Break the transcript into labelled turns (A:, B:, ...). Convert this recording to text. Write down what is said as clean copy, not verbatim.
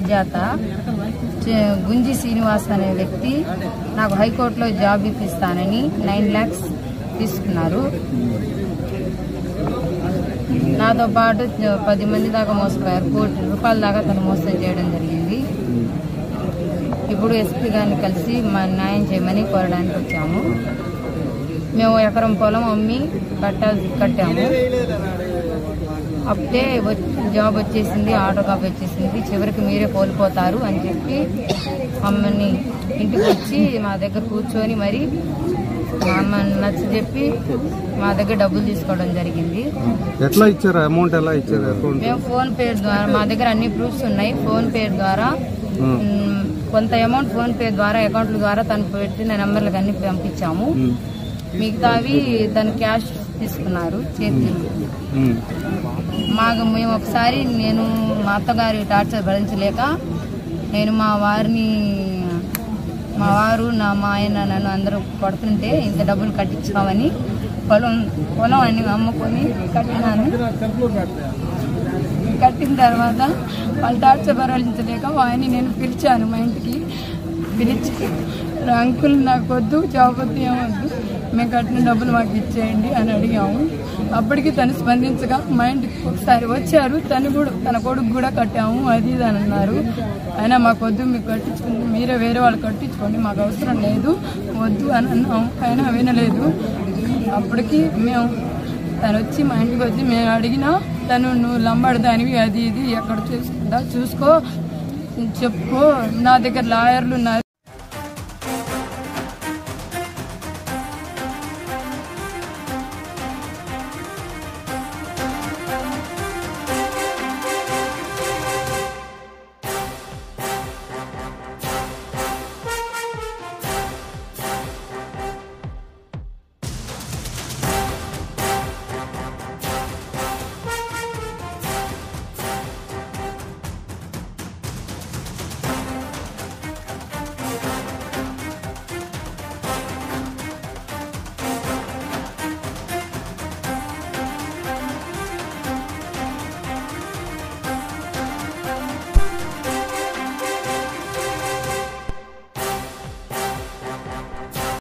A: సుజాత. గుంజి శ్రీనివాస్ అనే వ్యక్తి నాకు హైకోర్టులో జాబ్ ఇప్పిస్తానని 9 lakhs తీసుకున్నారు. నాతో పాటు 10 మంది దాకా మోసపోయారు. 1 కోటి రూపాయల దాకా తను మోసం చేయడం జరిగింది. ఇప్పుడు ఎస్పీ గారిని కలిసి మా న్యాయం చేయమని కోరడానికి వచ్చాము. మేము ఎకరం పొలం అమ్మి కట్టాము. అప్పుడే జాబ్ వచ్చేసింది, ఆటో కాప్ వచ్చేసింది, చివరికి మీరే కోల్పోతారు అని చెప్పి మమ్మల్ని ఇంటికి వచ్చి మా దగ్గర కూర్చొని మరి మమ్మల్ని నచ్చ చెప్పి మా దగ్గర డబ్బులు తీసుకోవడం జరిగింది.
B: ఎట్లా ఇచ్చారు? అమౌంట్ ఎలా ఇచ్చారు?
A: మేము ఫోన్ పే ద్వారా, మా దగ్గర అన్ని ప్రూఫ్స్ ఉన్నాయి. ఫోన్ పే ద్వారా కొంత అమౌంట్ ఫోన్ పే ద్వారా అకౌంట్ల ద్వారా తను పెట్టిన నెంబర్లకు అన్ని పంపించాము. మిగతావి తను క్యాష్ తీసుకున్నారు చేతులు. మేము ఒకసారి నేను మా అత్తగారి టార్చర్ భరించలేక నేను మా వారు మా ఆయన నన్ను అందరూ కొడుతుంటే ఇంత డబ్బులు కట్టించామని పొలం అన్ని అమ్ముకొని కట్టినాను. కట్టిన తర్వాత వాళ్ళ టార్చర్ భరించలేక ఆయన నేను పిలిచాను మా ఇంటికి. పిలిచి అంకుల్ నాకు వద్దు, జాబ్ వద్దు, ఏమొద్దు, మేము కట్టిన డబ్బులు మాకు ఇచ్చేయండి అని అడిగాము. అప్పటికి తను స్పందించగా మా ఇంటికి ఒకసారి వచ్చారు. తన కొడుకు కూడా కట్టాము అది ఇది అని అన్నారు. అయినా మాకు వద్దు, మీకు కట్టించుకుంది మీరే వేరే వాళ్ళు కట్టించుకోండి, మాకు అవసరం లేదు, వద్దు అని అన్నాము. అయినా వినలేదు. అప్పటికి తను వచ్చి మా ఇంటికి వచ్చి మేము అడిగినా తను నువ్వు లంబడదానివి అది ఇది ఎక్కడ చూసుకుంటా చూసుకో చెప్పుకో, నా దగ్గర లాయర్లు ఉన్నారు.